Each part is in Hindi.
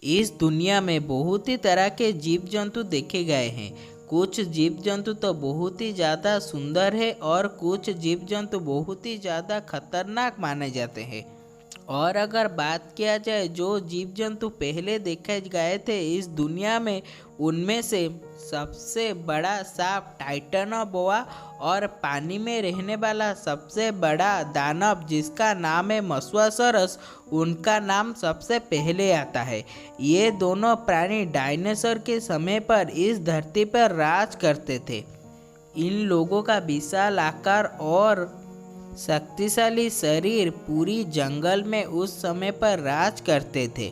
इस दुनिया में बहुत ही तरह के जीव जंतु देखे गए हैं। कुछ जीव जंतु तो बहुत ही ज़्यादा सुंदर है और कुछ जीव जंतु बहुत ही ज़्यादा खतरनाक माने जाते हैं। और अगर बात किया जाए जो जीव जंतु पहले देखे गए थे इस दुनिया में, उनमें से सबसे बड़ा सांप टाइटनोबोआ और पानी में रहने वाला सबसे बड़ा दानव जिसका नाम है मस्वासरस, उनका नाम सबसे पहले आता है। ये दोनों प्राणी डायनासोर के समय पर इस धरती पर राज करते थे। इन लोगों का विशाल आकार और शक्तिशाली शरीर पूरी जंगल में उस समय पर राज करते थे।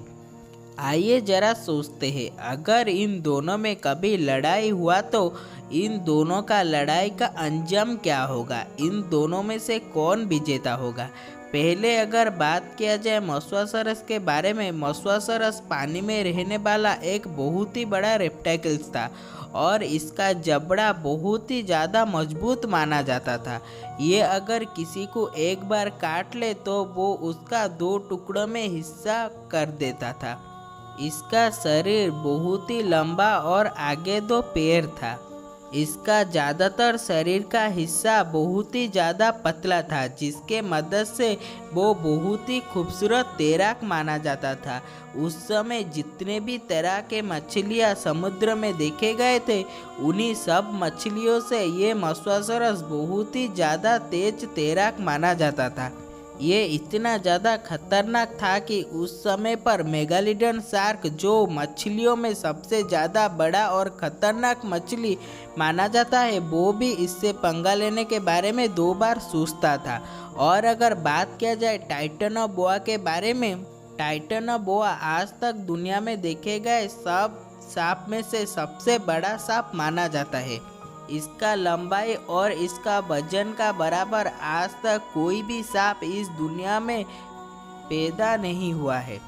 आइए जरा सोचते हैं, अगर इन दोनों में कभी लड़ाई हुआ तो इन दोनों का लड़ाई का अंजाम क्या होगा, इन दोनों में से कौन विजेता होगा। पहले अगर बात किया जाए मस्वासरस के बारे में, मस्वासरस पानी में रहने वाला एक बहुत ही बड़ा रेप्टाइल्स था और इसका जबड़ा बहुत ही ज़्यादा मजबूत माना जाता था। ये अगर किसी को एक बार काट ले तो वो उसका 2 टुकड़ों में हिस्सा कर देता था। इसका शरीर बहुत ही लंबा और आगे 2 पैर था। इसका ज़्यादातर शरीर का हिस्सा बहुत ही ज़्यादा पतला था, जिसके मदद से वो बहुत ही खूबसूरत तैराक माना जाता था। उस समय जितने भी तरह के मछलियाँ समुद्र में देखे गए थे, उन्हीं सब मछलियों से ये मस्वासरस बहुत ही ज़्यादा तेज तैराक माना जाता था। ये इतना ज़्यादा खतरनाक था कि उस समय पर मेगालिडन शार्क, जो मछलियों में सबसे ज़्यादा बड़ा और ख़तरनाक मछली माना जाता है, वो भी इससे पंगा लेने के बारे में 2 बार सोचता था। और अगर बात किया जाए टाइटनोबोआ के बारे में, टाइटनोबोआ आज तक दुनिया में देखे गए सब सांप में से सबसे बड़ा सांप माना जाता है। इसका लंबाई और इसका वजन का बराबर आज तक कोई भी सांप इस दुनिया में पैदा नहीं हुआ है।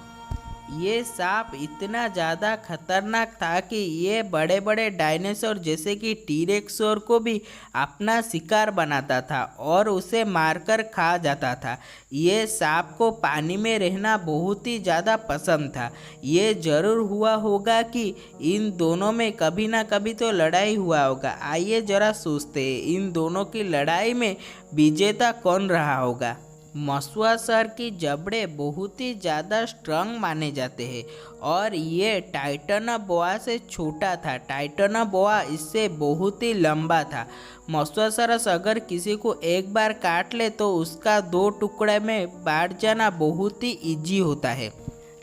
ये सांप इतना ज़्यादा खतरनाक था कि ये बड़े बड़े डायनासोर जैसे कि टीरेक्सोर को भी अपना शिकार बनाता था और उसे मारकर खा जाता था। ये सांप को पानी में रहना बहुत ही ज़्यादा पसंद था। ये ज़रूर हुआ होगा कि इन दोनों में कभी ना कभी तो लड़ाई हुआ होगा। आइए ज़रा सोचते हैं, इन दोनों की लड़ाई में विजेता कौन रहा होगा। मस्वासर की जबड़े बहुत ही ज़्यादा स्ट्रांग माने जाते हैं और ये टाइटनोबोआ से छोटा था। टाइटनोबोआ इससे बहुत ही लंबा था। मस्वासरस अगर किसी को एक बार काट ले तो उसका 2 टुकड़े में बांट जाना बहुत ही इजी होता है।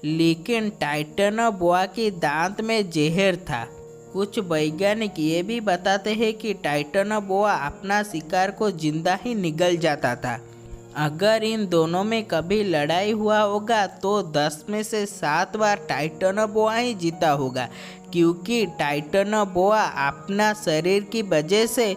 लेकिन टाइटनोबोआ के दांत में जहर था। कुछ वैज्ञानिक ये भी बताते हैं कि टाइटनोबोआ अपना शिकार को जिंदा ही निगल जाता था। अगर इन दोनों में कभी लड़ाई हुआ होगा तो 10 में से 7 बार टाइटनोबोआ ही जीता होगा, क्योंकि टाइटनोबोआ अपना शरीर की वजह से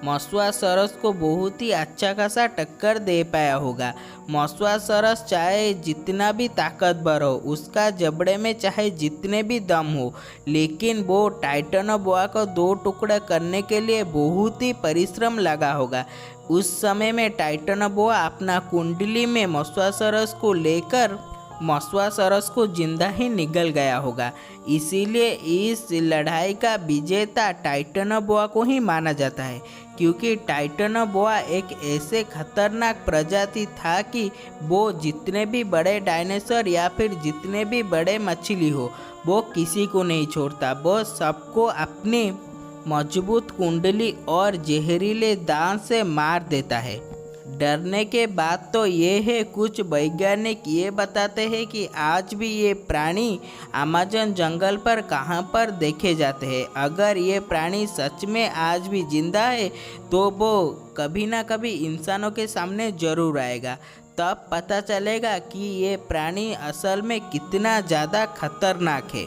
मस्वासरस को बहुत ही अच्छा खासा टक्कर दे पाया होगा। मस्वासरस चाहे जितना भी ताकतवर हो, उसका जबड़े में चाहे जितने भी दम हो, लेकिन वो टाइटनोबोआ को 2 टुकड़ा करने के लिए बहुत ही परिश्रम लगा होगा। उस समय में टाइटनोबोआ अपना कुंडली में मस्वासरस को लेकर मस्वासरस को जिंदा ही निगल गया होगा। इसीलिए इस लड़ाई का विजेता टाइटनोबोआ को ही माना जाता है, क्योंकि टाइटनोबोआ एक ऐसे खतरनाक प्रजाति था कि वो जितने भी बड़े डायनासोर या फिर जितने भी बड़े मछली हो, वो किसी को नहीं छोड़ता। वो सबको अपनी मजबूत कुंडली और जहरीले दांत से मार देता है। डरने के बाद तो ये है, कुछ वैज्ञानिक ये बताते हैं कि आज भी ये प्राणी अमेज़न जंगल पर कहाँ पर देखे जाते हैं। अगर ये प्राणी सच में आज भी जिंदा है तो वो कभी ना कभी इंसानों के सामने ज़रूर आएगा। तब पता चलेगा कि ये प्राणी असल में कितना ज़्यादा खतरनाक है।